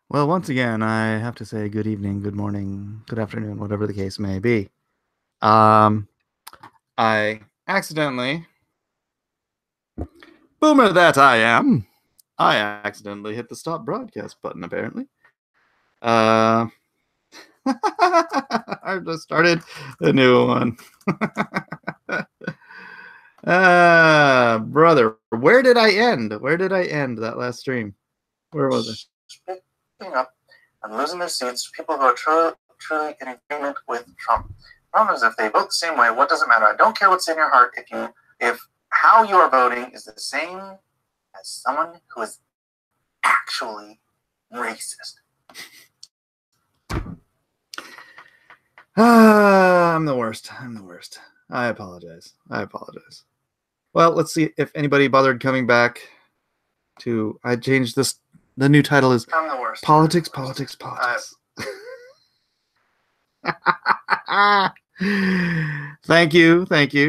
Well, once again, I have to say good evening, good morning, good afternoon, whatever the case may be. Um, I accidentally, boomer that I am, I accidentally hit the stop broadcast button, apparently. Uh, I just started a new one. Brother, where did I end? Where did I end that last stream? Where was I? Speaking up and losing their seats, people who are truly in agreement with Trump. The problem is if they vote the same way, what does it matter? I don't care what's in your heart if how you are voting is the same as someone who is actually racist. I'm the worst. I'm the worst. I apologize. I apologize. Well, let's see if anybody bothered coming back to. I changed this. The new title is I'm the worst. Politics, Politics, Politics. Thank you,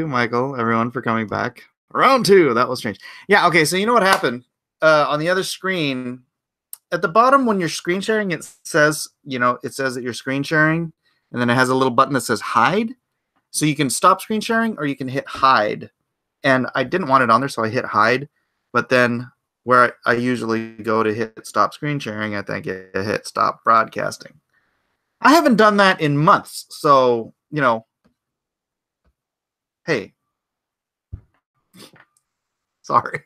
Michael, everyone, for coming back. Round two. That was strange. Yeah, okay, so you know what happened? On the other screen, at the bottom when you're screen sharing, it says, it says that you're screen sharing, and then it has a little button that says hide. So you can stop screen sharing or you can hit hide. And I didn't want it on there, so I hit hide. But then where I usually go to hit stop screen sharing, I think it hit stop broadcasting. I haven't done that in months. So, hey, sorry.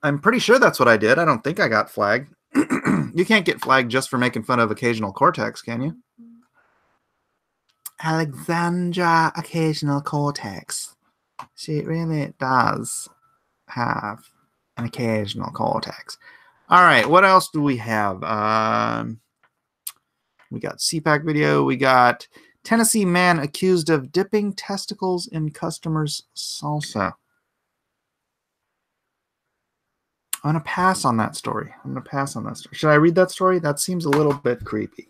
I'm pretty sure that's what I did. I don't think I got flagged. You can't get flagged just for making fun of Occasional Cortex, can you? Alexandra Occasional Cortex. She really does have an occasional cortex. All right, what else do we have? We got CPAC video. We got Tennessee man accused of dipping testicles in customer's salsa. I'm going to pass on that story. Should I read that story? That seems a little bit creepy.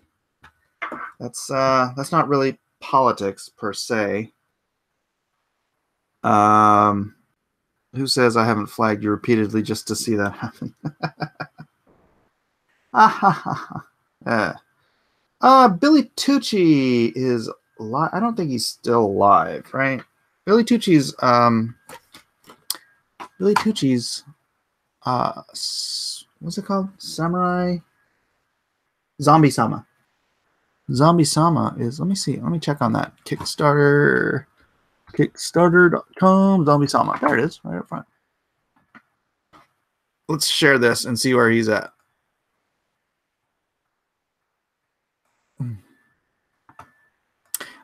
That's not really politics per se. Who says I haven't flagged you repeatedly just to see that happen? Billy Tucci is live. I don't think he's still live, right? Billy Tucci's what's it called? Samurai Zombie Sama. Zombie Sama is, let me see. Let me check on that. Kickstarter.com, Zombie Sama. There it is, right up front. Let's share this and see where he's at.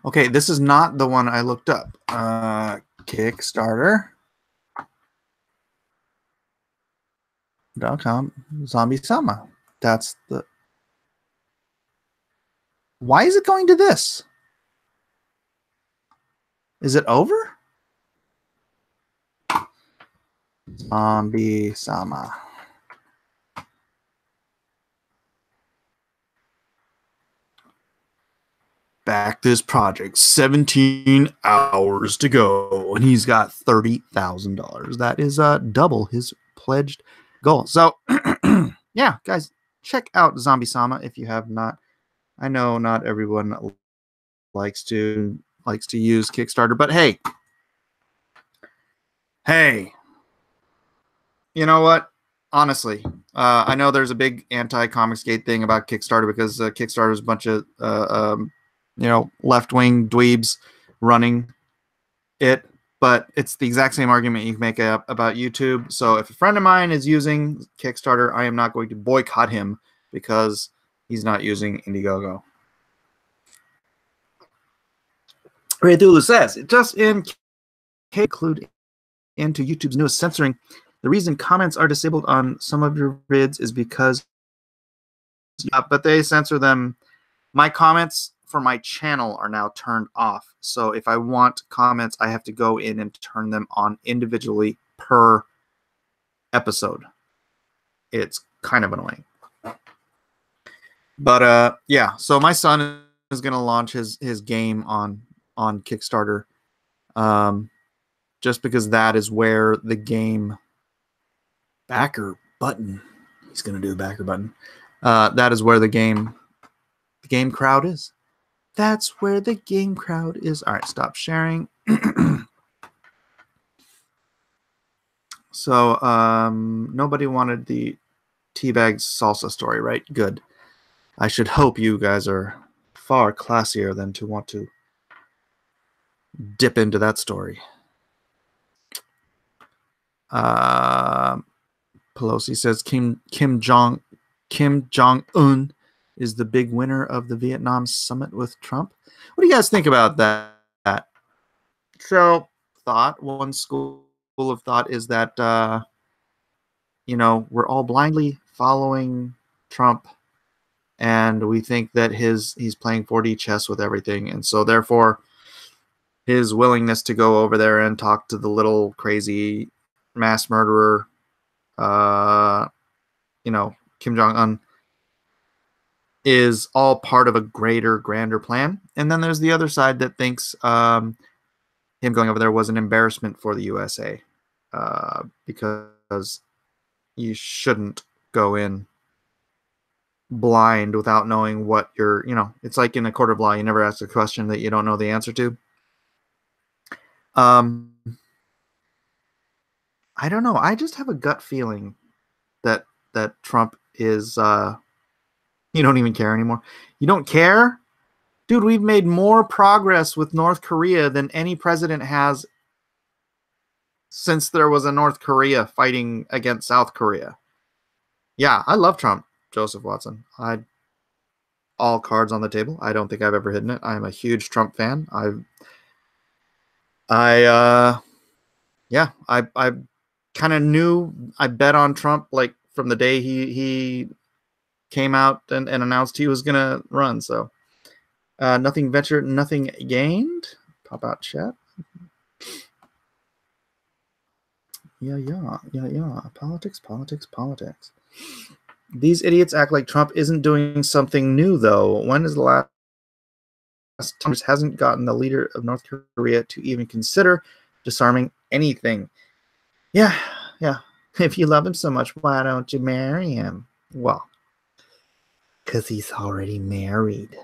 Okay, this is not the one I looked up. Kickstarter.com, Zombie Sama. That's the... Why is it going to this? Is it over? Zombie Sama. Back this project, 17 hours to go, and he's got $30,000. That is double his pledged goal. So, yeah, guys, check out Zombie Sama if you have not. I know not everyone likes to use Kickstarter, but hey, you know what? Honestly, I know there's a big anti-Comicsgate thing about Kickstarter because Kickstarter is a bunch of left-wing dweebs running it, but it's the exact same argument you can make up about YouTube. So if a friend of mine is using Kickstarter, I am not going to boycott him because he's not using Indiegogo. Ray Thulu says, just include into YouTube's newest censoring. The reason comments are disabled on some of your vids is because, but they censor them. My comments for my channel are now turned off. So if I want comments, I have to go in and turn them on individually per episode. It's kind of annoying. But yeah, so my son is going to launch his game on Kickstarter, just because that is where the game Backer button. He's gonna do a backer button. That is where the game crowd is. That's where the game crowd is. All right, stop sharing. So nobody wanted the teabag salsa story, right? Good. I should hope you guys are far classier than to want to dip into that story. Pelosi says Kim Jong-un is the big winner of the Vietnam summit with Trump. What do you guys think about that? So, one school of thought is that we're all blindly following Trump, and we think that he's playing 4D chess with everything, and so therefore his willingness to go over there and talk to the little crazy mass murderer, Kim Jong-un, is all part of a grander plan. And then there's the other side that thinks him going over there was an embarrassment for the USA, because you shouldn't go in blind without knowing what it's like in a court of law. You never ask a question that you don't know the answer to. I don't know. I just have a gut feeling that Trump is, you don't even care anymore. You don't care? Dude, we've made more progress with North Korea than any president has since there was a North Korea fighting against South Korea. Yeah, I love Trump, Joseph Watson. All cards on the table. I don't think I've ever hidden it. I'm a huge Trump fan. I kind of knew. I bet on Trump like from the day he came out and announced he was gonna run. So nothing ventured, nothing gained. Pop out chat. Yeah. Politics. These idiots act like Trump isn't doing something new, though. When is the last time hasn't gotten the leader of North Korea to even consider disarming anything? Yeah. If you love him so much, why don't you marry him? Well, because he's already married.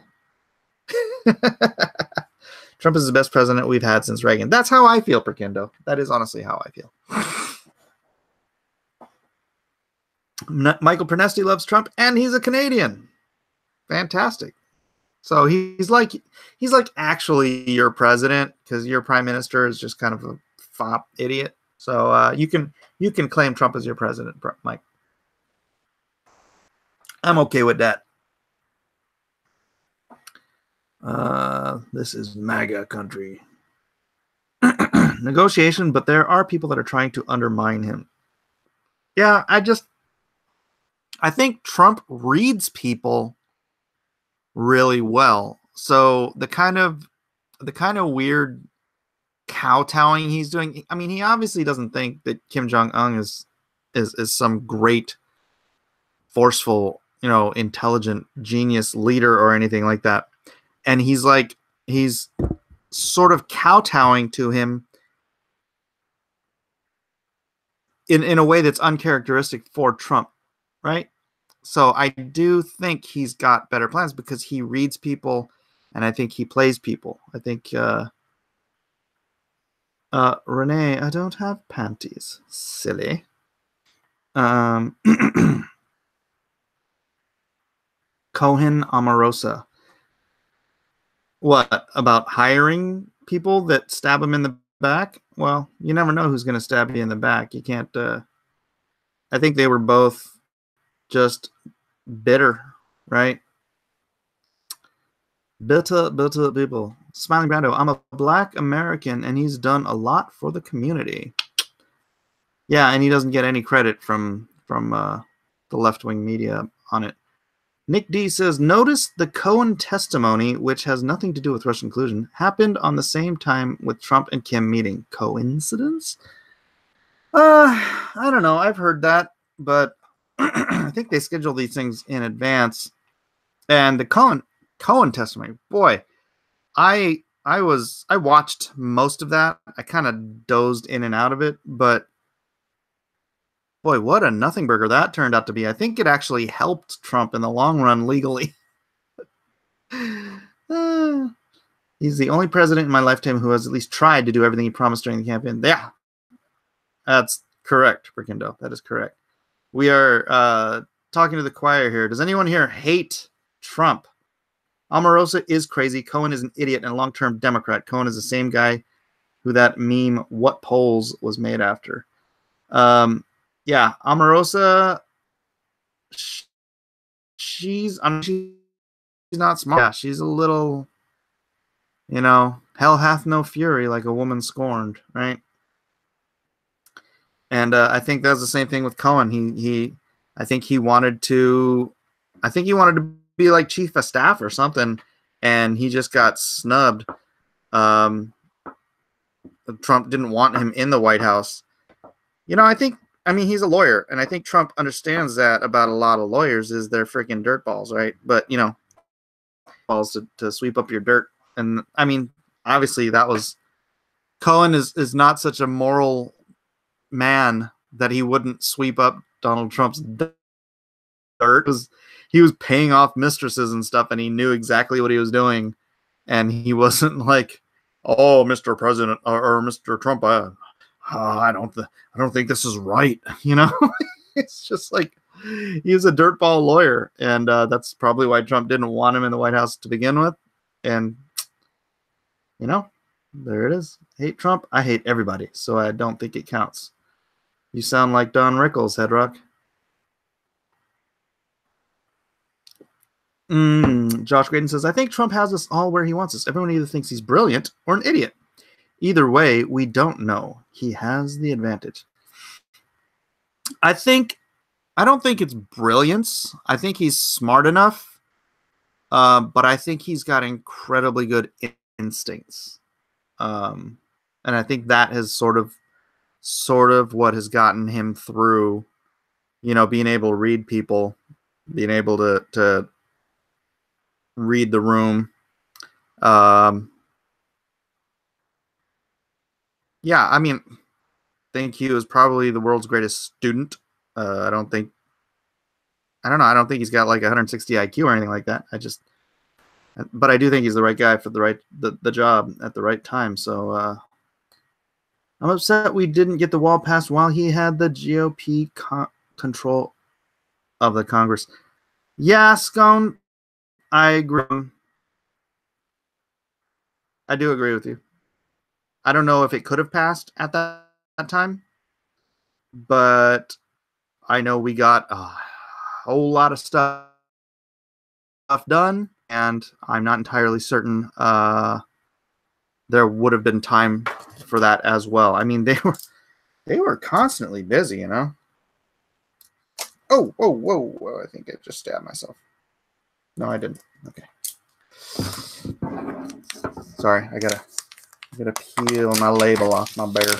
Trump is the best president we've had since Reagan. That's how I feel, Perkindo. That is honestly how I feel. Michael Pernesti loves Trump, and he's a Canadian. Fantastic. So he's like actually your president, because your prime minister is just kind of a fop idiot. So you can claim Trump as your president, Mike. I'm okay with that. This is MAGA country. Negotiation, but there are people that are trying to undermine him. Yeah, I think Trump reads people really well. So the kind of weird kowtowing he's doing. I mean, he obviously doesn't think that Kim Jong-un is some great, forceful, intelligent genius leader or anything like that. And he's sort of kowtowing to him in a way that's uncharacteristic for Trump, right? So I do think he's got better plans because he reads people, and I think he plays people. I think Renee, I don't have panties. Silly. Cohen Omarosa. What about hiring people that stab him in the back? Well, you never know who's going to stab you in the back. You can't. I think they were both just bitter, right? Bitter people. Smiling Brando. I'm a Black American, and he's done a lot for the community. Yeah, and he doesn't get any credit from the left-wing media on it. Nick D says, notice the Cohen testimony, which has nothing to do with Russian collusion, happened on the same time with Trump and Kim meeting. Coincidence? I don't know. I've heard that, but I think they schedule these things in advance. And the Cohen testimony, boy, I watched most of that. I kind of dozed in and out of it, but Boy, what a nothing burger that turned out to be. I think it actually helped Trump in the long run legally. He's the only president in my lifetime who has at least tried to do everything he promised during the campaign. Yeah, that's correct, Brickendo. That is correct. We are talking to the choir here. Does anyone here hate Trump? Omarosa is crazy. Cohen is an idiot and a long-term Democrat. Cohen is the same guy who that meme, What Polls, was made after. Yeah, Omarosa, she's not smart. Yeah, she's a little, hell hath no fury like a woman scorned, right? And I think that's the same thing with Cohen. I think he wanted to be like chief of staff or something, and he just got snubbed. Trump didn't want him in the White House. I mean, he's a lawyer, and I think Trump understands that about a lot of lawyers is they're freaking dirtballs, right? But, balls to sweep up your dirt. And, I mean, obviously Cohen is not such a moral man that he wouldn't sweep up Donald Trump's dirt. He was paying off mistresses and stuff, and he knew exactly what he was doing. And he wasn't like, oh, Mr. President or Mr. Trump, I don't think this is right. It's just like he's a dirtball lawyer, and that's probably why Trump didn't want him in the White House to begin with. And there it is. Hate Trump. I hate everybody, so I don't think it counts. You sound like Don Rickles, Headrock. Josh Graydon says, I think Trump has us all where he wants us. Everyone either thinks he's brilliant or an idiot. Either way, we don't know. He has the advantage. I don't think it's brilliance. I think he's smart enough, but I think he's got incredibly good instincts. And I think that has sort of what has gotten him through, being able to read people, being able to read the room. Yeah, I mean, I think he was probably the world's greatest student. I don't think he's got like 160 IQ or anything like that. But I do think he's the right guy for the job at the right time. So I'm upset we didn't get the wall passed while he had the GOP control of the Congress. Yeah, Scone, I agree. I do agree with you. I don't know if it could have passed at that time, but I know we got a whole lot of stuff done, and I'm not entirely certain there would have been time for that as well. I mean, they were constantly busy, Oh, whoa! I think I just stabbed myself. No, I didn't. Okay. Sorry, I gotta peel my label off my bear.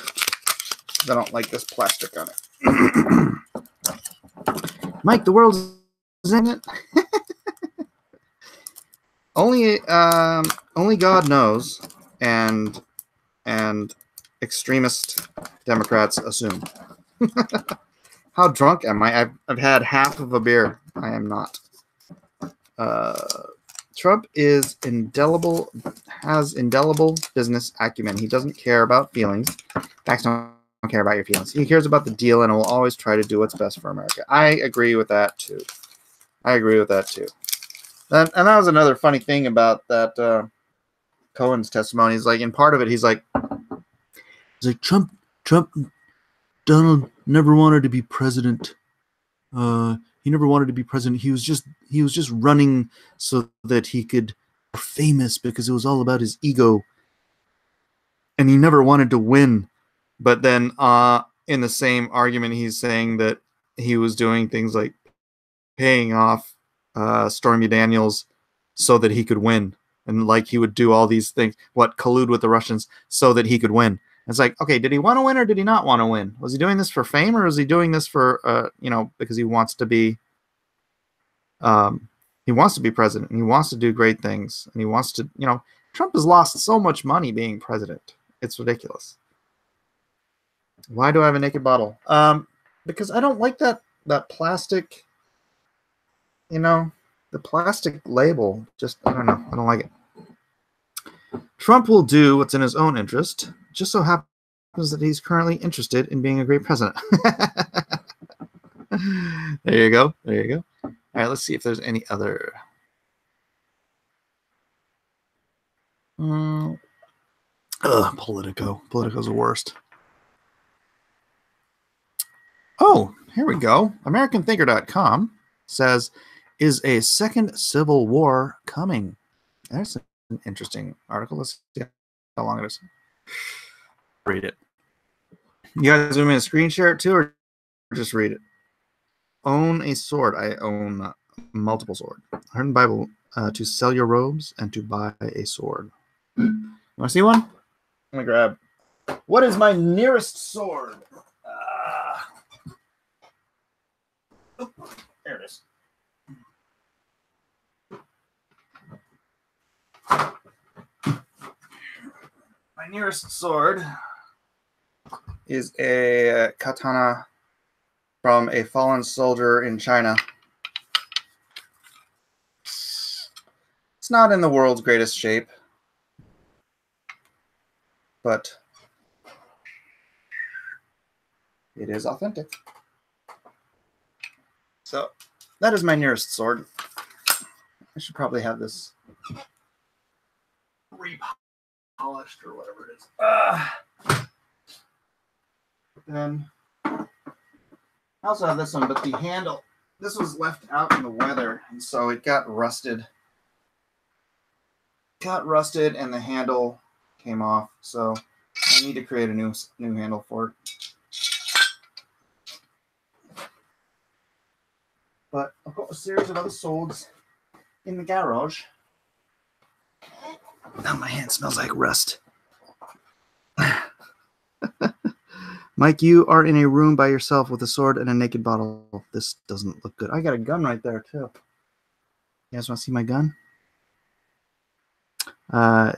I don't like this plastic on it. Mike, the world's in it. Only God knows, and extremist Democrats assume. How drunk am I? I've had half of a beer. I am not. Trump has indelible business acumen. He doesn't care about feelings. Facts don't care about your feelings. He cares about the deal and will always try to do what's best for America. I agree with that too. And that was another funny thing about that Cohen's testimony. He's like, in part of it, he's like Trump, Donald never wanted to be president. He never wanted to be president. He was just running so that he could be famous because it was all about his ego. And he never wanted to win. But then in the same argument, he's saying that he was doing things like paying off Stormy Daniels so that he could win. And like he would do all these things, collude with the Russians so that he could win. It's like, okay, did he want to win or did he not want to win? Was he doing this for fame or was he doing this for, because he wants to be president and he wants to do great things and he wants to, Trump has lost so much money being president. It's ridiculous. Why do I have a naked bottle? because I don't like that plastic, the plastic label. Just, I don't know. I don't like it. Trump will do what's in his own interest. Just so happens that he's currently interested in being a great president. There you go. There you go. All right, let's see if there's any other. Politico. Politico's the worst. Oh, here we go. AmericanThinker.com says, is a second civil war coming? That's an interesting article. Let's see how long it is. Read it. You guys want me to screen share it too, or just read it? Own a sword. I own multiple swords. I heard in the Bible to sell your robes and to buy a sword. You want to see one? I'm going to grab. What is my nearest sword? There it is. My nearest sword is a katana from a fallen soldier in China. It's not in the world's greatest shape, but it is authentic. So that is my nearest sword. I should probably have this repolished or whatever it is. Then I also have this one, but the handle, this was left out in the weather, and so it got rusted. And the handle came off, so I need to create a new handle for it. But I've got a series of other swords in the garage. Now my hand smells like rust. Mike, you are in a room by yourself with a sword and a naked bottle. This doesn't look good. I got a gun right there, too. You guys want to see my gun?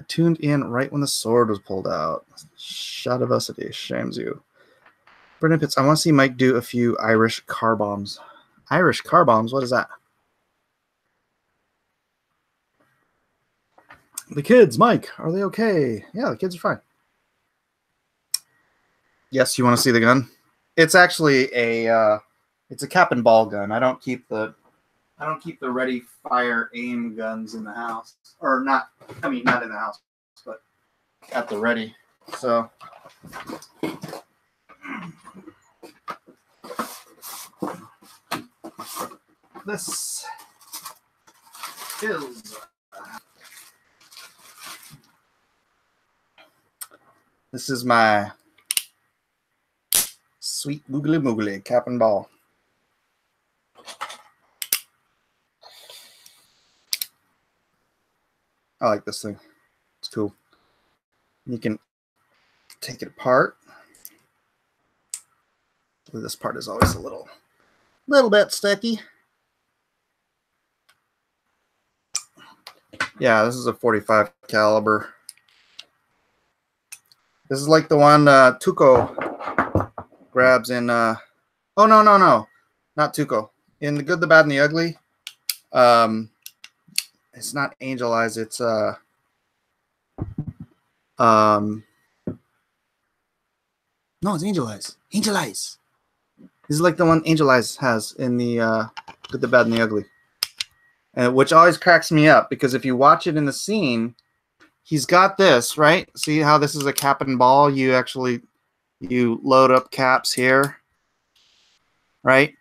Tuned in right when the sword was pulled out. Shadavosity shames you. Brendan Pitts, I want to see Mike do a few Irish car bombs. Irish car bombs? What is that? The kids, Mike, are they okay? Yeah, the kids are fine. Yes, you want to see the gun? It's actually it's a cap and ball gun. I don't keep the ready fire aim guns in the house, or not. I mean, not in the house, but at the ready. So this is my sweet googly moogly cap and ball. I like this thing. It's cool. You can take it apart. This part is always a little bit sticky. Yeah, this is a .45 caliber. This is like the one Tuco grabs in. Oh no, not Tuco. In The Good, the Bad, and the Ugly. It's not Angel Eyes. It's no, it's Angel Eyes. Angel Eyes. This is like the one Angel Eyes has in the Good, the Bad, and the Ugly, and which always cracks me up because if you watch it in the scene, he's got this right. See how this is a cap and ball? You load up caps here, right,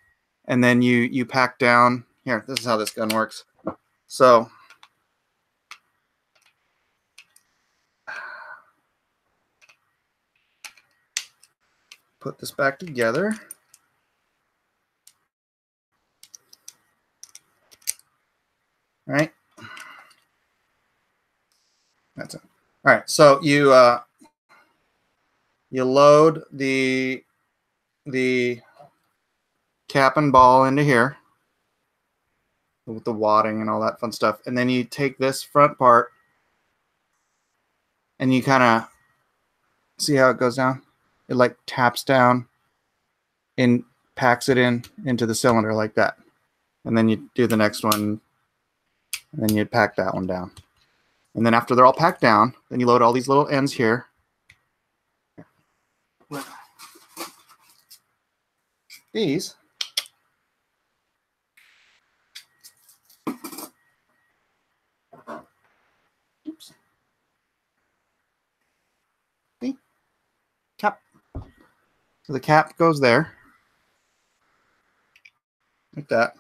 and then you pack down here. This is how this gun works. So. Put this back together. All right. That's it. All right. So you load the cap and ball into here with the wadding and all that fun stuff, and then you take this front part and you kind of see how it goes down. It like taps down in packs it into the cylinder like that. And then you do the next one, and then you pack that one down. And then after they're all packed down, then you load all these little ends here. These oops. See? Cap. So the cap goes there. Like that.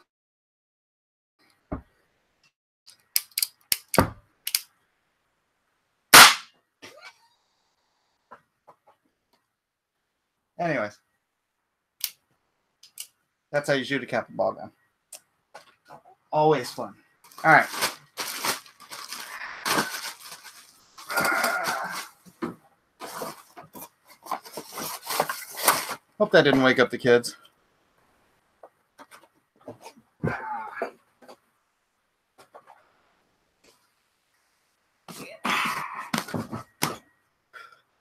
Anyways. That's how you shoot a cap and ball gun. Always fun. All right. Hope that didn't wake up the kids.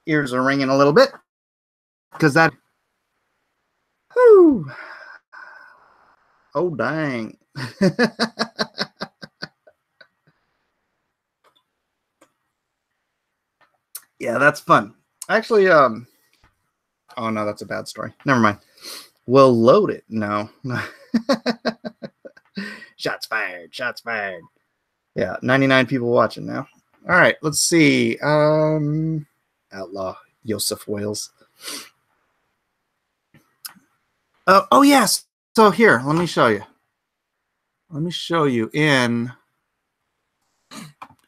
Ears are ringing a little bit because that. Whew. Oh, dang. Yeah, that's fun. Actually, oh no, that's a bad story. Never mind. We'll load it. No. Shots fired. Shots fired. Yeah, 99 people watching now. All right, let's see. Outlaw Joseph Wales. Oh yes. So here, let me show you. Let me show you in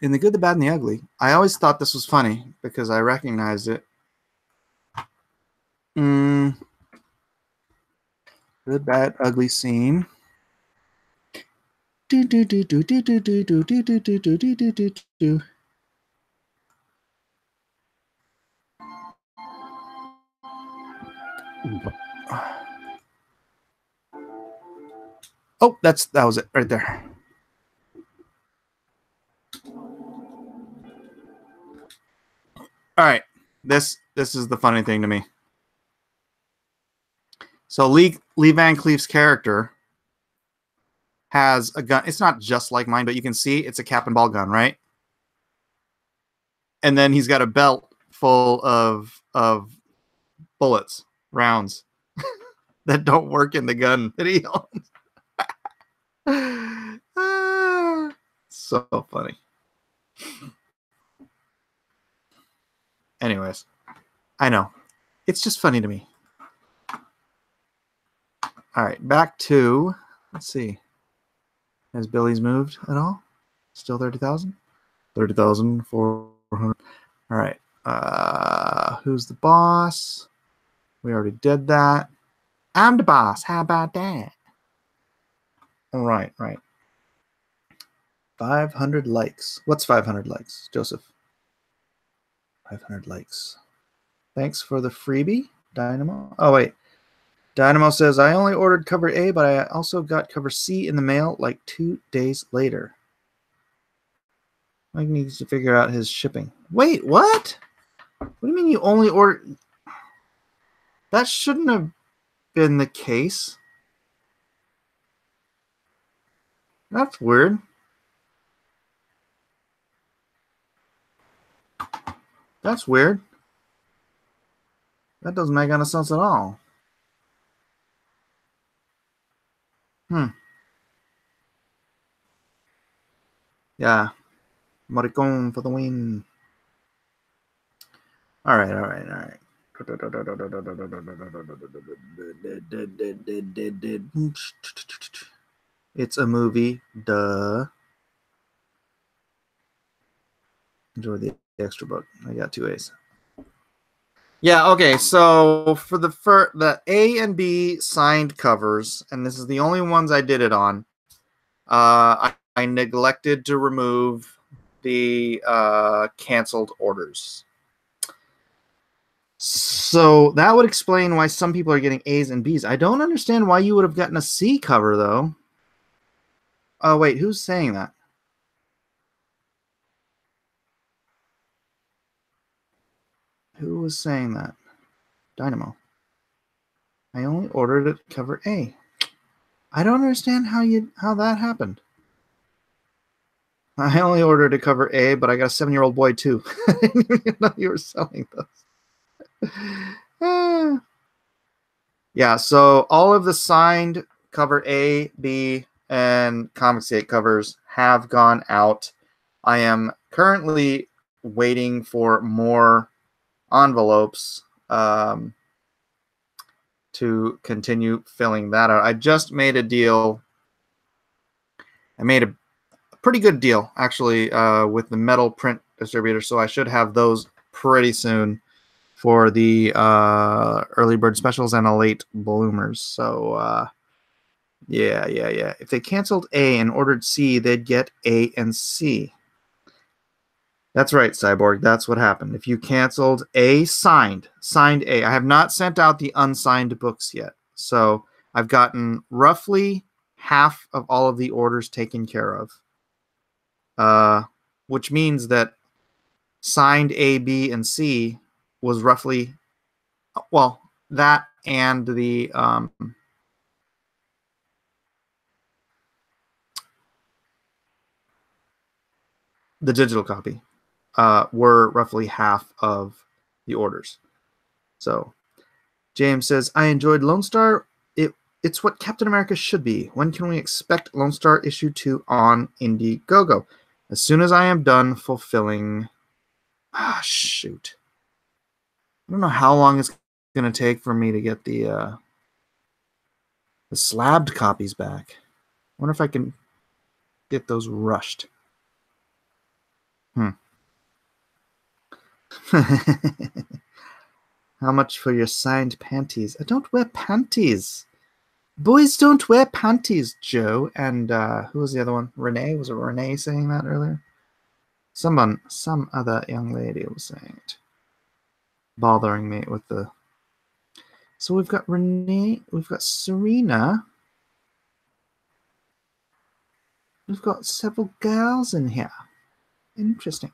The Good, the Bad, and the Ugly. I always thought this was funny because I recognized it. Good, bad, ugly scene. Do do do do do do do do do do do do do do do. Oh, that was it right there. All right, this is the funny thing to me. So Lee Van Cleef's character has a gun. It's not just like mine, but you can see it's a cap and ball gun, right? And then he's got a belt full of bullets, rounds that don't work in the gun that he owns. So funny. Anyways, I know. It's just funny to me. All right, back to, let's see. Has Billy's moved at all? Still 30,000? 30,400. All right. Who's the boss? We already did that. I'm the boss. How about that? All right, right. 500 likes. What's 500 likes, Joseph? 500 likes. Thanks for the freebie, Dynamo. Oh, wait. Dynamo says, I only ordered cover A, but I also got cover C in the mail like 2 days later. Mike needs to figure out his shipping. Wait, what? What do you mean you only ordered? That shouldn't have been the case. That's weird. That's weird. That doesn't make any sense at all. Yeah. Maricon for the win. All right. It's a movie. Duh. Enjoy the extra book. I got 2 A's. Yeah, okay. So for the A and B signed covers, and this is the only ones I did it on, I neglected to remove the canceled orders. So that would explain why some people are getting A's and B's. I don't understand why you would have gotten a C cover, though. Oh, wait, who's saying that? Who was saying that? Dynamo. I only ordered it cover A. I don't understand how that happened. I only ordered a cover A, but I got a 7-year-old boy too. I didn't even know you were selling those. Yeah, so all of the signed cover A, B, and Comicsgate covers have gone out. I am currently waiting for more envelopes to continue filling that out. I just made a deal. I made a pretty good deal, actually, with the metal print distributor, so I should have those pretty soon for the early bird specials and a late bloomers. So, yeah. If they canceled A and ordered C, they'd get A and C. That's right, Cyborg. That's what happened. If you canceled A, signed A. I have not sent out the unsigned books yet. So I've gotten roughly half of all of the orders taken care of, which means that signed A, B, and C was roughly, well, that and the digital copy were roughly half of the orders. So James says, I enjoyed Lone Star. It's what Captain America should be. When can we expect Lone Star issue 2 on Indiegogo? As soon as I am done fulfilling... shoot. I don't know how long it's going to take for me to get the slabbed copies back. I wonder if I can get those rushed. How much for your signed panties? I don't wear panties. Boys don't wear panties, Joe. And who was the other one? Renee? Was it Renee saying that earlier? Some other young lady was saying it. Bothering me with the... So we've got Renee. We've got Serena. We've got several girls in here. Interesting.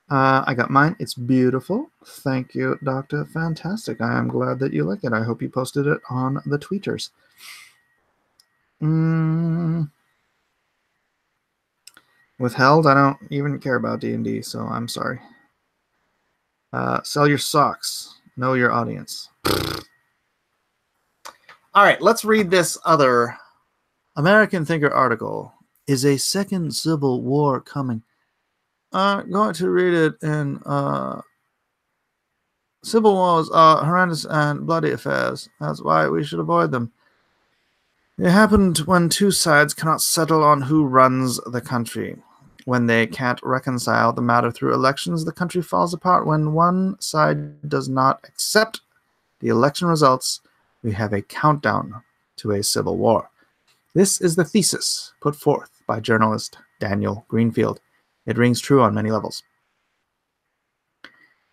I got mine. It's beautiful. Thank you, Doctor. Fantastic. I am glad that you like it. I hope you posted it on the tweeters. Withheld? I don't even care about D&D, so I'm sorry. Sell your socks. Know your audience. All right, let's read this other American Thinker article. Is a second civil war coming? I'm going to read it in civil wars are horrendous and bloody affairs. That's why we should avoid them. It happened when two sides cannot settle on who runs the country. When they can't reconcile the matter through elections, the country falls apart. When one side does not accept the election results, we have a countdown to a civil war. This is the thesis put forth by journalist Daniel Greenfield. It rings true on many levels.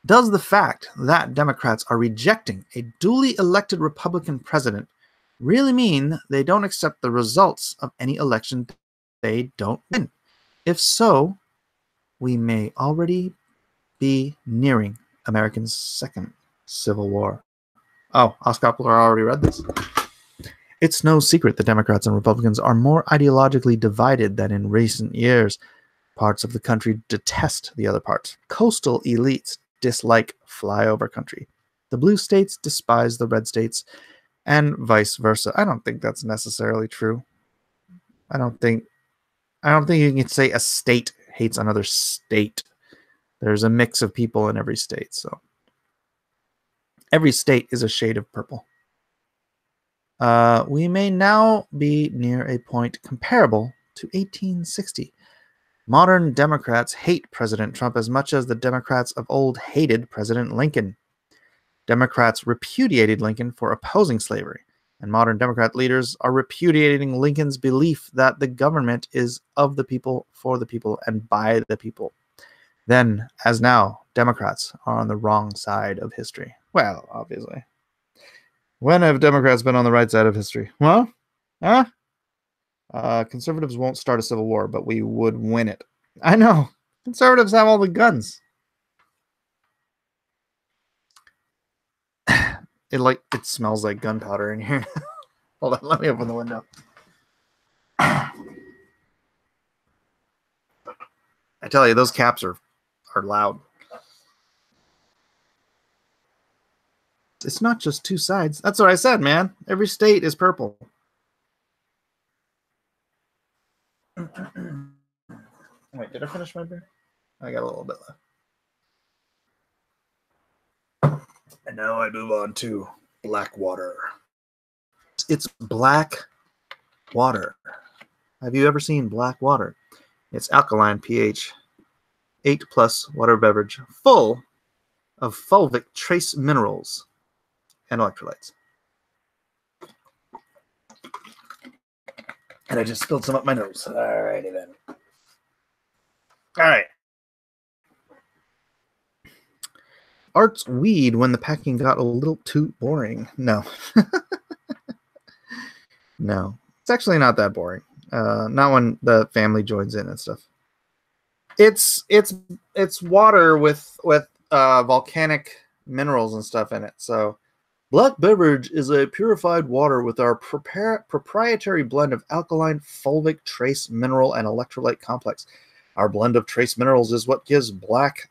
Does the fact that Democrats are rejecting a duly elected Republican president really mean they don't accept the results of any election they don't win? If so, we may already be nearing America's second civil war. Oh, Oskopler already read this. It's no secret that Democrats and Republicans are more ideologically divided than in recent years. Parts of the country detest the other parts. Coastal elites dislike flyover country. The blue states despise the red states, and vice versa. I don't think that's necessarily true. I don't think you can say a state hates another state. There's a mix of people in every state, so every state is a shade of purple. We may now be near a point comparable to 1860. Modern Democrats hate President Trump as much as the Democrats of old hated President Lincoln. Democrats repudiated Lincoln for opposing slavery, and modern Democrat leaders are repudiating Lincoln's belief that the government is of the people, for the people, and by the people. Then, as now, Democrats are on the wrong side of history. Well, obviously. When have Democrats been on the right side of history? Well, conservatives won't start a civil war, but we would win it. I know. Conservatives have all the guns. It smells like gunpowder in here. Hold on, let me open the window. I tell you, those caps are loud. It's not just two sides. That's what I said, man. Every state is purple. Wait, did I finish my beer? I got a little bit left. And now I move on to black water. It's black water. Have you ever seen black water? It's alkaline pH 8+ water beverage full of fulvic trace minerals and electrolytes. And I just spilled some up my nose. Alrighty then. All right. Art's weed when the packing got a little too boring. No. No. It's actually not that boring. Not when the family joins in and stuff. It's water with volcanic minerals and stuff in it. So black beverage is a purified water with our proprietary blend of alkaline, fulvic, trace mineral, and electrolyte complex. Our blend of trace minerals is what gives black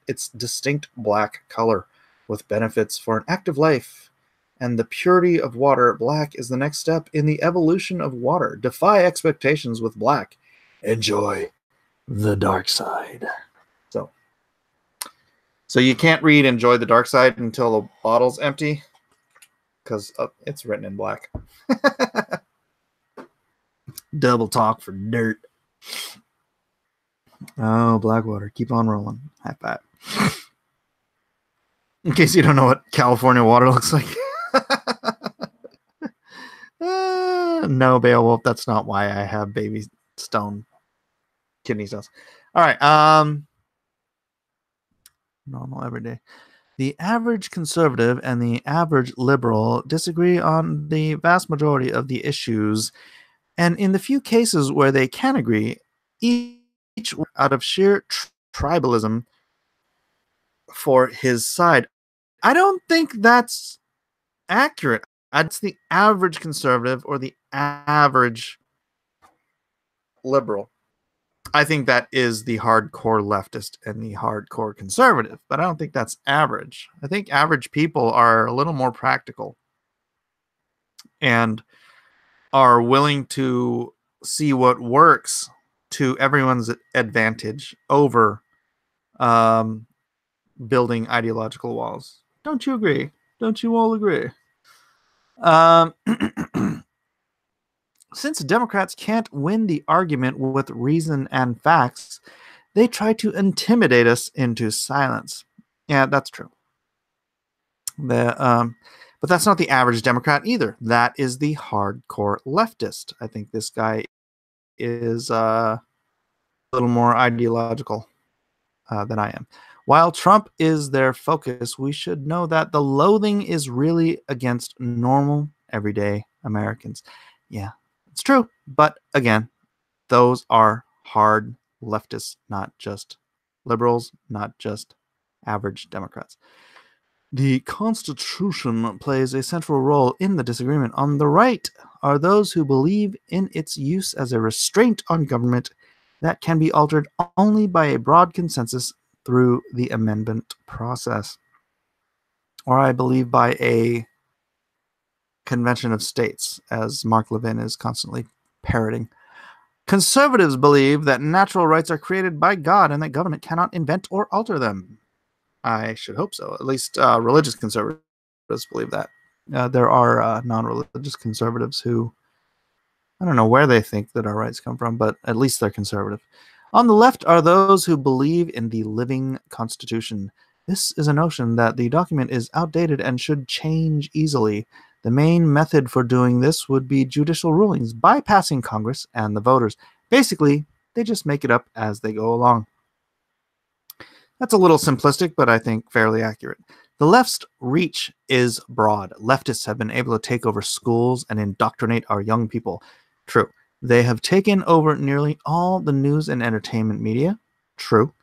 its distinct black color, with benefits for an active life. And the purity of water, black is the next step in the evolution of water. Defy expectations with black. Enjoy the dark side. So you can't read "Enjoy the Dark Side" until the bottle's empty, because it's written in black. Double talk for dirt. Oh, Blackwater, keep on rolling. High five. In case you don't know what California water looks like. No, Beowulf, that's not why I have baby stone kidney stones. All right. Normal everyday. The average conservative and the average liberal disagree on the vast majority of the issues, and in the few cases where they can agree, each out of sheer tribalism for his side. I don't think that's accurate. It's the average conservative or the average liberal. I think that is the hardcore leftist and the hardcore conservative, but I don't think that's average. I think average people are a little more practical and are willing to see what works to everyone's advantage over building ideological walls. Don't you agree? Don't you all agree? Since Democrats can't win the argument with reason and facts, they try to intimidate us into silence. Yeah, that's true. But that's not the average Democrat either. That is the hardcore leftist. I think this guy is a little more ideological than I am. While Trump is their focus, we should know that the loathing is really against normal, everyday Americans. Yeah, it's true. But again, those are hard leftists, not just liberals, not just average Democrats. The Constitution plays a central role in the disagreement. On the right are those who believe in its use as a restraint on government that can be altered only by a broad consensus through the amendment process, or I believe by a convention of states, as Mark Levin is constantly parroting. Conservatives believe that natural rights are created by God and that government cannot invent or alter them. I should hope so. At least religious conservatives believe that. There are non-religious conservatives who, I don't know where they think that our rights come from, but at least they're conservative. On the left are those who believe in the living Constitution. This is a notion that the document is outdated and should change easily. The main method for doing this would be judicial rulings, bypassing Congress and the voters. Basically, they just make it up as they go along. That's a little simplistic, but I think fairly accurate. The left's reach is broad. Leftists have been able to take over schools and indoctrinate our young people. True. They have taken over nearly all the news and entertainment media. True.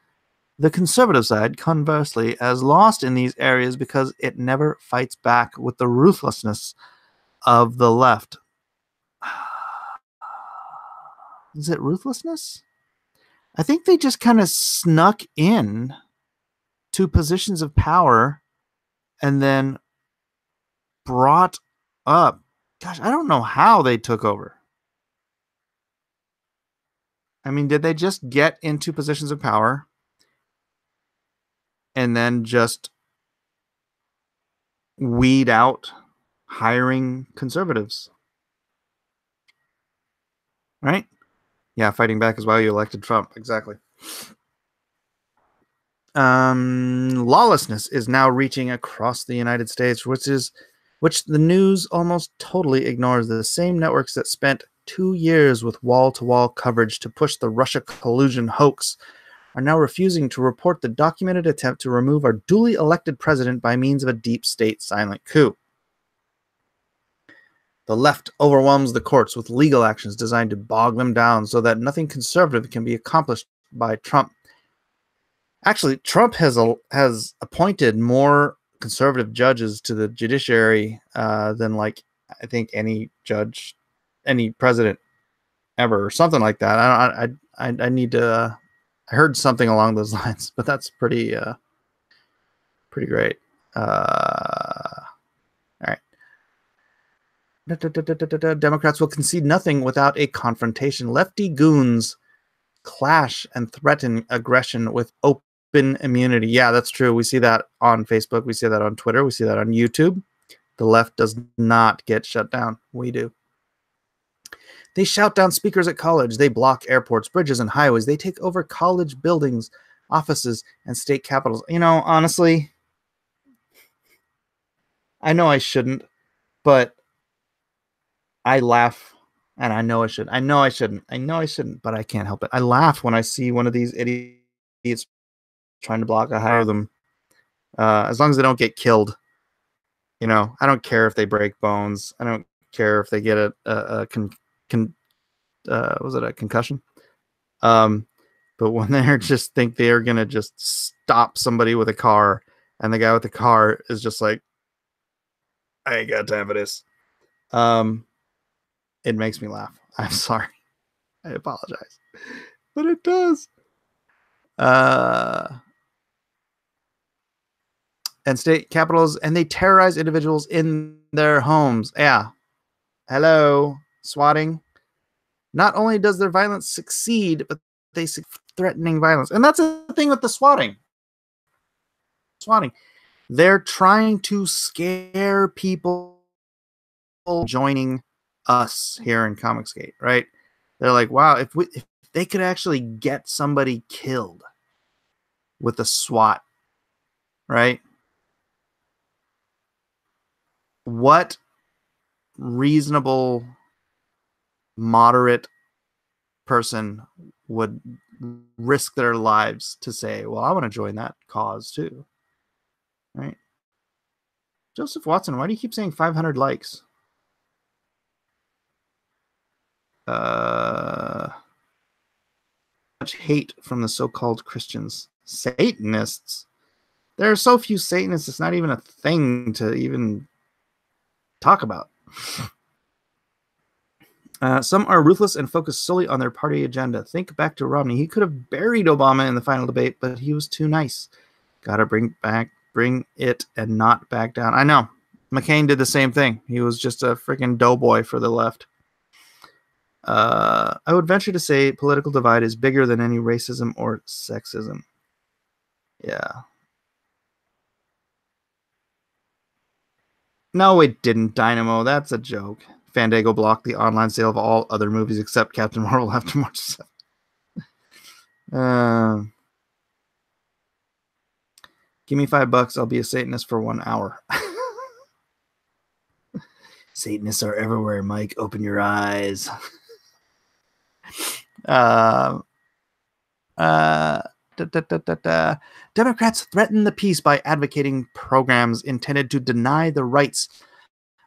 The conservative side, conversely, has lost in these areas because it never fights back with the ruthlessness of the left. Is it ruthlessness? I think they just kind of snuck in to positions of power and then brought up. Gosh, I don't know how they took over. I mean, did they just get into positions of power and then just weed out hiring conservatives? Right? Yeah, fighting back is why you elected Trump. Exactly. Lawlessness is now reaching across the United States, which the news almost totally ignores. The same networks that spent 2 years with wall-to-wall coverage to push the Russia collusion hoax are now refusing to report the documented attempt to remove our duly elected president by means of a deep state silent coup. The left overwhelms the courts with legal actions designed to bog them down so that nothing conservative can be accomplished by Trump. Actually, Trump has appointed more conservative judges to the judiciary than, like, I think any judge, any president ever, or something like that. I need to. I heard something along those lines, but that's pretty great. All right. Democrats will concede nothing without a confrontation. Lefty goons clash and threaten aggression with open immunity. Yeah, that's true. We see that on Facebook. We see that on Twitter. We see that on YouTube. The left does not get shut down. We do. They shout down speakers at college. They block airports, bridges, and highways. They take over college buildings, offices, and state capitals. You know, honestly, I know I shouldn't, but I laugh, and I know I should. I know I shouldn't. I know I shouldn't, but I can't help it. I laugh when I see one of these idiots trying to block a highway. Them, as long as they don't get killed. You know, I don't care if they break bones. I don't care if they get a concussion? But when they just think they are gonna just stop somebody with a car, and the guy with the car is just like, I ain't got time for this. It makes me laugh. I'm sorry. I apologize. But it does. And state capitals, and they terrorize individuals in their homes. Yeah. Hello. Swatting. Not only does their violence succeed, but they threatening violence. And that's the thing with the swatting. They're trying to scare people joining us here in Comicsgate, right? They're like, wow, if they could actually get somebody killed with a SWAT, right? What reasonable, moderate person would risk their lives to say, well, I want to join that cause too, right? Joseph Watson, why do you keep saying 500 likes? Much hate from the so-called Christians. Satanists? There are so few Satanists, it's not even a thing to even talk about. Some are ruthless and focus solely on their party agenda. Think back to Romney. He could have buried Obama in the final debate, but he was too nice. Gotta bring it and not back down. I know. McCain did the same thing. He was just a freaking doughboy for the left. I would venture to say political divide is bigger than any racism or sexism. Yeah. No, it didn't, Dynamo. That's a joke. Fandango blocked the online sale of all other movies except Captain Marvel after March 7th. Give me $5. I'll be a Satanist for 1 hour. Satanists are everywhere, Mike. Open your eyes. Democrats threaten the peace by advocating programs intended to deny the rights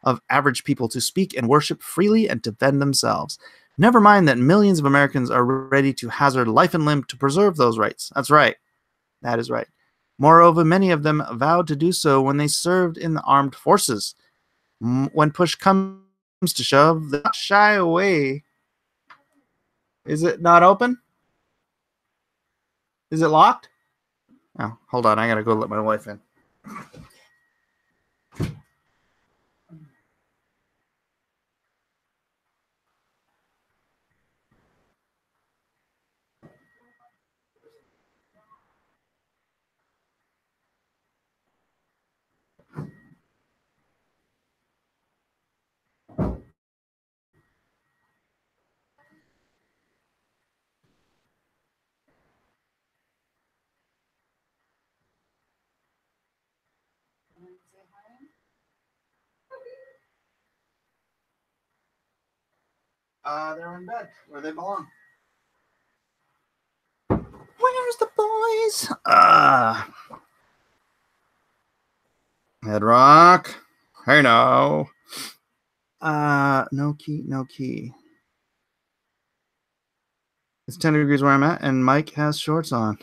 of average people to speak and worship freely and defend themselves. Never mind that millions of Americans are ready to hazard life and limb to preserve those rights. That's right. That is right. Moreover, many of them vowed to do so when they served in the armed forces. When push comes to shove, they not shy away. Is it not open? Is it locked? Oh, hold on. I gotta go let my wife in. They're in bed where they belong. Where's the boys? Head rock. Hey now. No key, no key. It's 10 degrees where I'm at, and Mike has shorts on.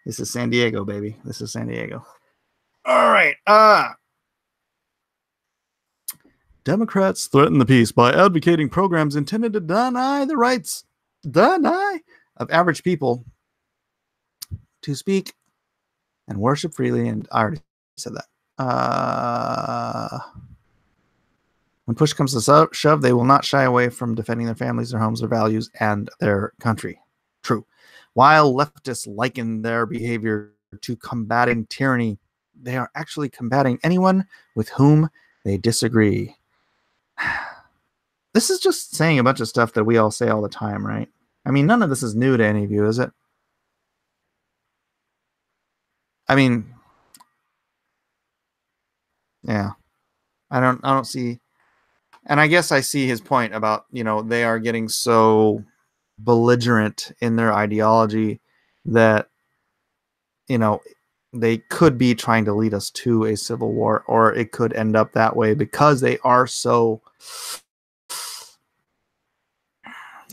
This is San Diego, baby. This is San Diego. All right. Democrats threaten the peace by advocating programs intended to deny the rights of average people to speak and worship freely. And I already said that. When push comes to shove, they will not shy away from defending their families, their homes, their values, and their country. True. While leftists liken their behavior to combating tyranny, they are actually combating anyone with whom they disagree. This is just saying a bunch of stuff that we all say all the time, right? I mean, none of this is new to any of you, is it? I mean, yeah. I don't see, and I guess I see his point about, they are getting so belligerent in their ideology that, they could be trying to lead us to a civil war, or it could end up that way because they are so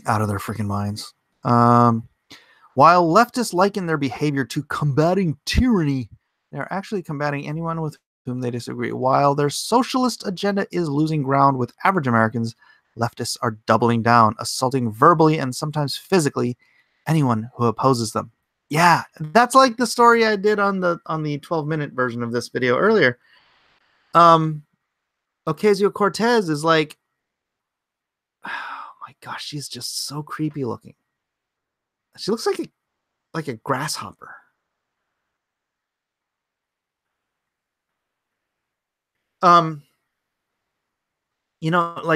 out of their freaking minds. While leftists liken their behavior to combating tyranny, they're actually combating anyone with whom they disagree. While their socialist agenda is losing ground with average Americans, leftists are doubling down, assaulting verbally and sometimes physically anyone who opposes them. Yeah, that's like the story I did on the 12-minute version of this video earlier. Ocasio-Cortez is like, oh my gosh, she's just so creepy looking. She looks like a grasshopper. Like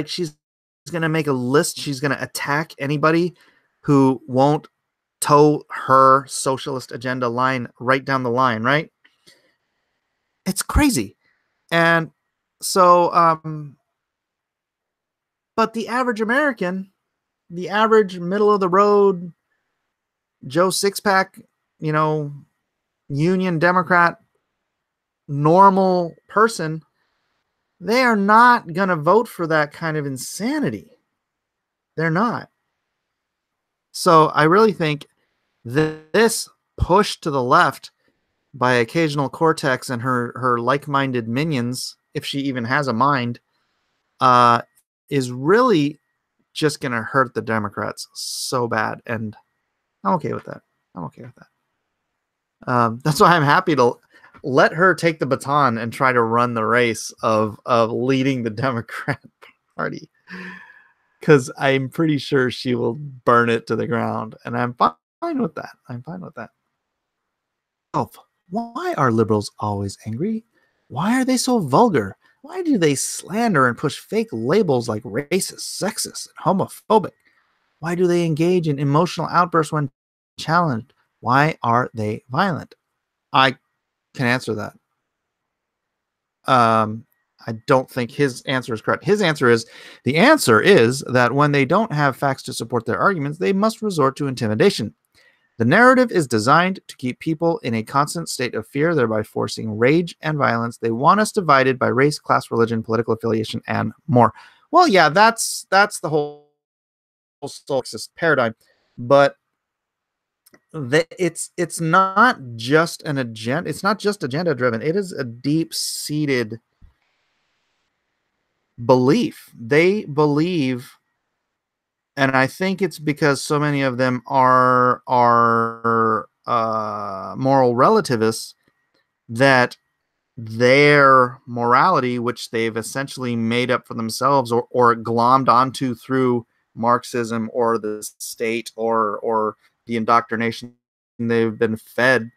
she's going to make a list. She's going to attack anybody who won't toe her socialist agenda line right down the line, right? It's crazy. And so, but the average American, the average middle of the road, Joe Sixpack, Union Democrat, normal person, they are not going to vote for that kind of insanity. They're not. So I really think this push to the left by occasional Cortex and her like-minded minions, if she even has a mind, is really just going to hurt the Democrats so bad. And I'm okay with that. That's why I'm happy to let her take the baton and try to run the race of leading the Democrat Party, because I'm pretty sure she will burn it to the ground, and I'm fine with that. Oh, why are liberals always angry? Why are they so vulgar? Why do they slander and push fake labels like racist, sexist, and homophobic? Why do they engage in emotional outbursts when challenged? Why are they violent? I can answer that. I don't think his answer is correct. The answer is that when they don't have facts to support their arguments, they must resort to intimidation. The narrative is designed to keep people in a constant state of fear, thereby forcing rage and violence. They want us divided by race, class, religion, political affiliation, and more. Well, yeah, that's the whole Marxist paradigm. But it's not just an agenda. It's not just agenda driven. It is a deep seated belief. They believe, and I think it's because so many of them are moral relativists, that their morality, which they've essentially made up for themselves or glommed onto through Marxism or the state or the indoctrination they've been fed,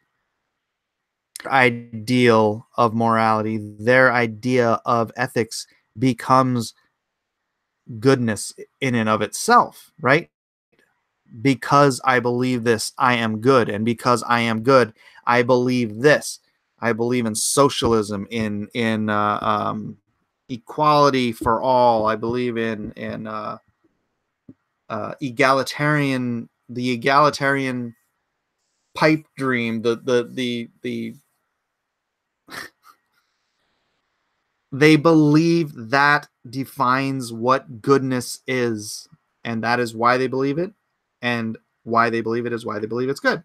ideal of morality, their idea of ethics becomes goodness in and of itself, right? Because I believe this, I am good. And because I am good, I believe this. I believe in socialism, in equality for all. I believe in egalitarian, the egalitarian pipe dream. The they believe that defines what goodness is, and that is why they believe it. And why they believe it is why they believe it's good.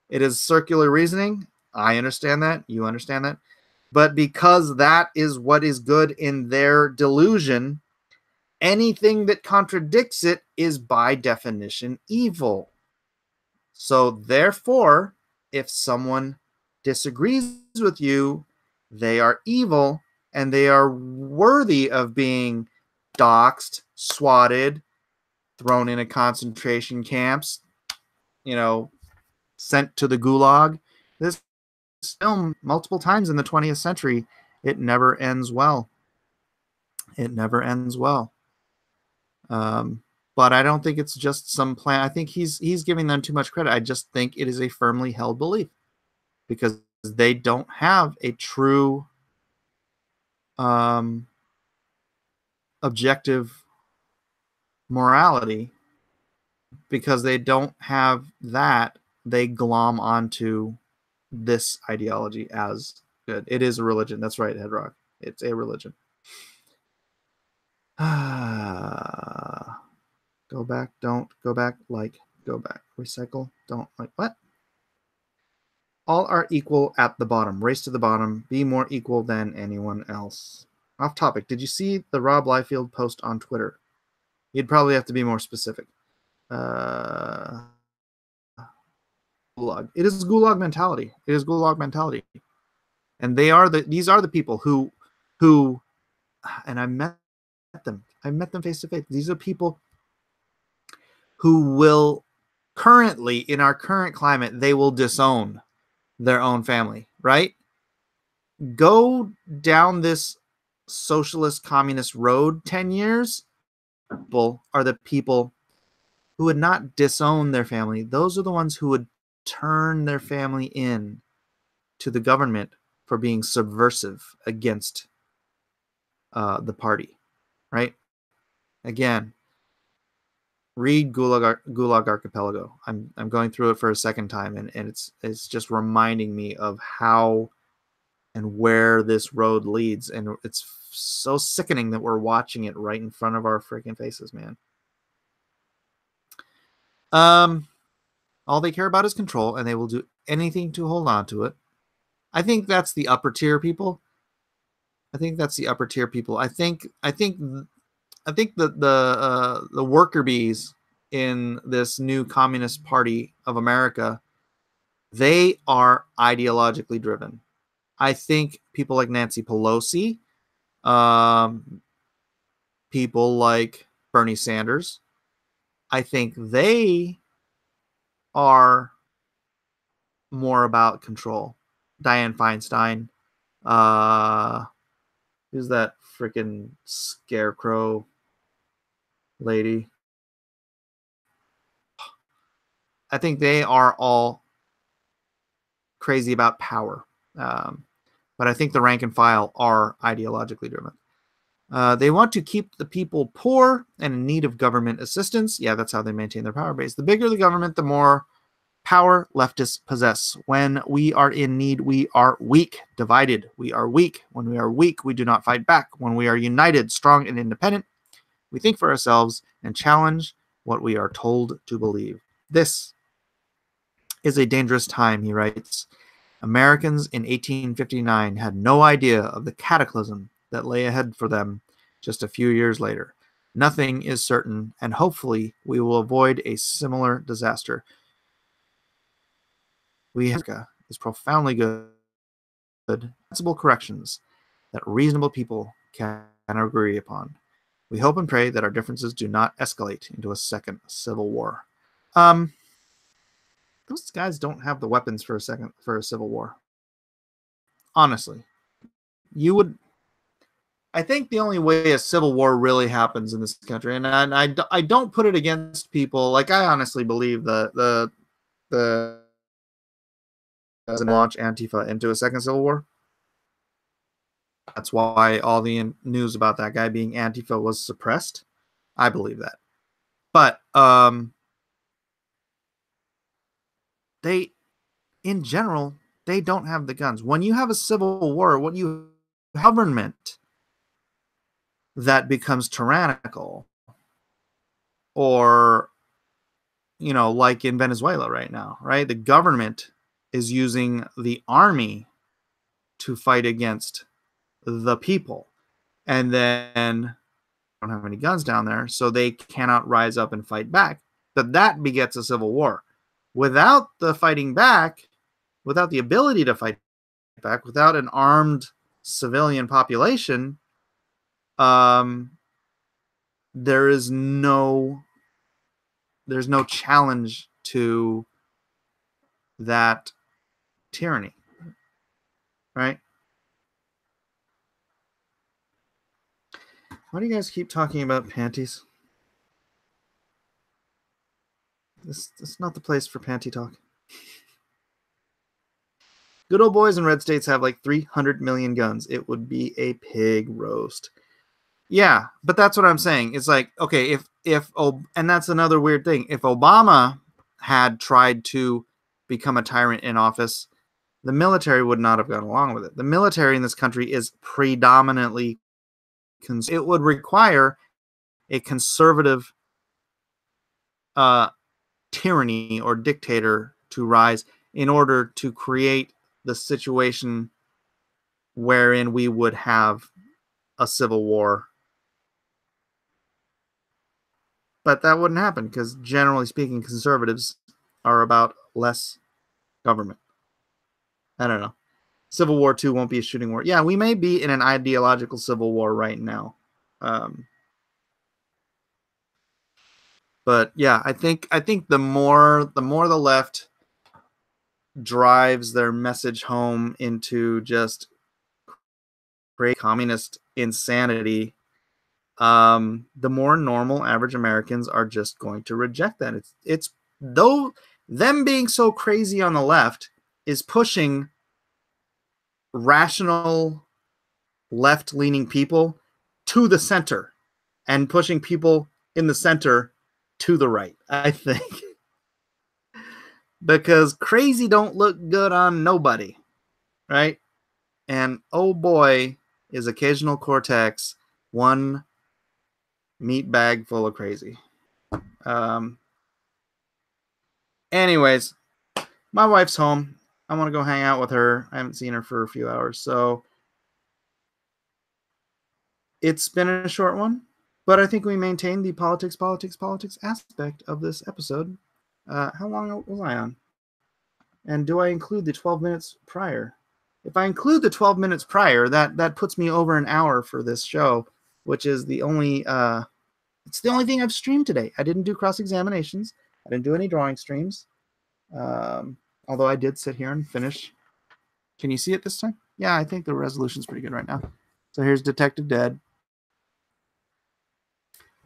It is circular reasoning. I understand that. You understand that. But because that is what is good in their delusion, anything that contradicts it is by definition evil. So therefore, if someone disagrees with you, they are evil and they are worthy of being doxxed, swatted, thrown into concentration camps, sent to the gulag. This film, multiple times in the 20th century, it never ends well. It never ends well. But I don't think it's just some plan. I think he's giving them too much credit. I just think it is a firmly held belief because they don't have a true objective morality. Because they don't have that, they glom onto this ideology as good. It is a religion. That's right, Headrock. It's a religion. Go back, don't go back, like, go back, recycle, don't like, what? All are equal at the bottom. Race to the bottom. Be more equal than anyone else. Off topic. Did you see the Rob Liefeld post on Twitter? You'd probably have to be more specific. Gulag. It is gulag mentality. It is gulag mentality. And these are the people who, and I met them. I met them face to face. These are people who will currently, in our current climate, they will disown their own family, right? Go down this socialist communist road 10 years. People are the people who would not disown their family. Those are the ones who would turn their family in to the government for being subversive against the party, right? Again, read Gulag Archipelago. I'm going through it for a second time, and it's just reminding me of how and where this road leads, and it's so sickening that we're watching it right in front of our freaking faces, man. All they care about is control, and they will do anything to hold on to it. I think that's the upper tier people. I think the worker bees in this new Communist Party of America, they are ideologically driven. I think people like Nancy Pelosi, people like Bernie Sanders, I think they are more about control. Dianne Feinstein, who's that freaking scarecrow lady? I think they are all crazy about power. But I think the rank and file are ideologically driven. They want to keep the people poor and in need of government assistance. Yeah, that's how they maintain their power base. The bigger the government, the more power leftists possess. When we are in need, we are weak. Divided, we are weak. When we are weak, we do not fight back. When we are united, strong, and independent, we think for ourselves and challenge what we are told to believe. This is a dangerous time, he writes. Americans in 1859 had no idea of the cataclysm that lay ahead for them just a few years later. Nothing is certain, and hopefully we will avoid a similar disaster. America is profoundly good, sensible corrections that reasonable people can agree upon. We hope and pray that our differences do not escalate into a second civil war. Those guys don't have the weapons for a civil war. Honestly, I think the only way a civil war really happens in this country, and I don't put it against people. Like, I honestly believe the launch Antifa into a second civil war. That's why all the news about that guy being Antifa was suppressed. I believe that. But they, in general, they don't have the guns. When you have a civil war, when you have government that becomes tyrannical, or, you know, like in Venezuela right now, right? The government is using the army to fight against the people. And then don't have any guns down there, so they cannot rise up and fight back. But that begets a civil war. Without the fighting back, without the ability to fight back, without an armed civilian population, there's no challenge to that tyranny, right? Why do you guys keep talking about panties? This is not the place for panty talk. Good old boys in red states have like 300 million guns. It would be a pig roast. Yeah, but that's what I'm saying. It's like, okay, and that's another weird thing. If Obama had tried to become a tyrant in office, the military would not have gone along with it. The military in this country is predominantly it would require a conservative tyranny or dictator to rise in order to create the situation wherein we would have a civil war. But that wouldn't happen because, generally speaking, conservatives are about less government. I don't know. Civil War II won't be a shooting war. Yeah, we may be in an ideological civil war right now. But yeah, I think the more the left drives their message home into just great communist insanity, the more normal average Americans are just going to reject that. It's though them being so crazy on the left is pushing rational left-leaning people to the center and pushing people in the center to the right, I think. Because crazy don't look good on nobody, right? And oh boy, is occasional Cortex one meat bag full of crazy. Anyways, my wife's home. I want to go hang out with her. I haven't seen her for a few hours, so it's been a short one, but I think we maintained the politics aspect of this episode. How long was I on? And do I include the 12 minutes prior? If I include the 12 minutes prior, that puts me over an hour for this show, which is the only it's the only thing I've streamed today. I didn't do cross-examinations. I didn't do any drawing streams. Although I did sit here and finish. Can you see it this time? Yeah, I think the resolution's pretty good right now. So here's Detective Dead.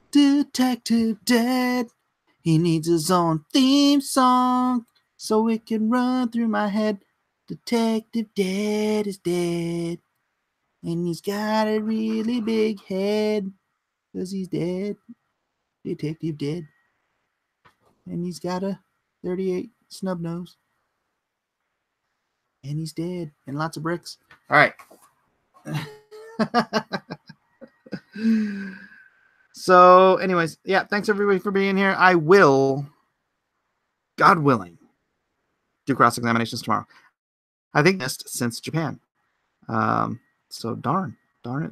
Detective Dead. He needs his own theme song so it can run through my head. Detective Dead is dead. And he's got a really big head. Because he's dead. Detective Dead. And he's got a 38 snub nose. And he's dead. And lots of bricks. All right. So, anyways, yeah, thanks everybody for being here. I will, God willing, do cross examinations tomorrow. I think missed since Japan. So darn it.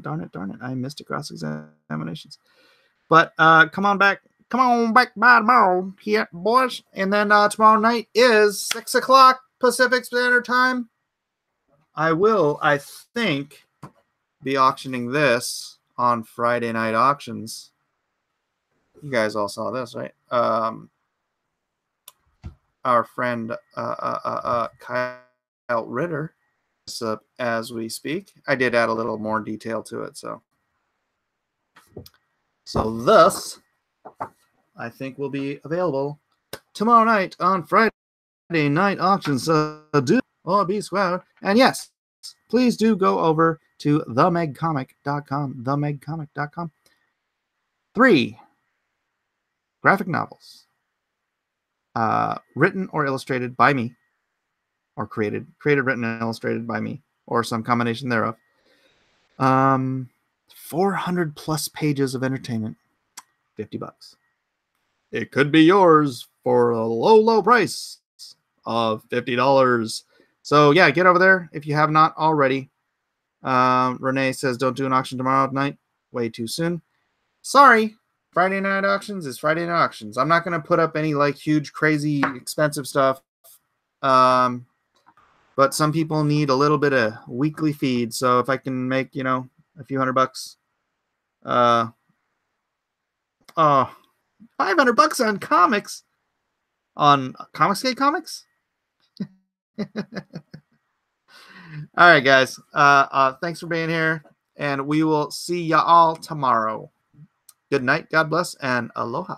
I missed a cross examinations. But come on back by tomorrow here, boys. And then tomorrow night is 6 o'clock Pacific Standard Time. I will, I think, be auctioning this on Friday Night Auctions. You guys all saw this, right? Our friend Kyle Ritter up as we speak. I did add a little more detail to it, so thus I think will be available tomorrow night on Friday Night Auctions. Do or be square. And yes, please do go over to themegcomic.com. Themegcomic.com. 3 graphic novels, written or illustrated by me, or created, written, and illustrated by me, or some combination thereof. 400 plus pages of entertainment, $50. It could be yours for a low price of $50. So yeah, get over there if you have not already. Renee says don't do an auction tomorrow night. Way too soon. Sorry. Friday Night Auctions is Friday Night Auctions. I'm not going to put up any like huge, crazy, expensive stuff. But some people need a little bit of weekly feed. So if I can make, a few $100, $500 on comics, on Comicsgate Comics. All right, guys. Thanks for being here, and we will see y'all tomorrow. Good night, God bless, and aloha.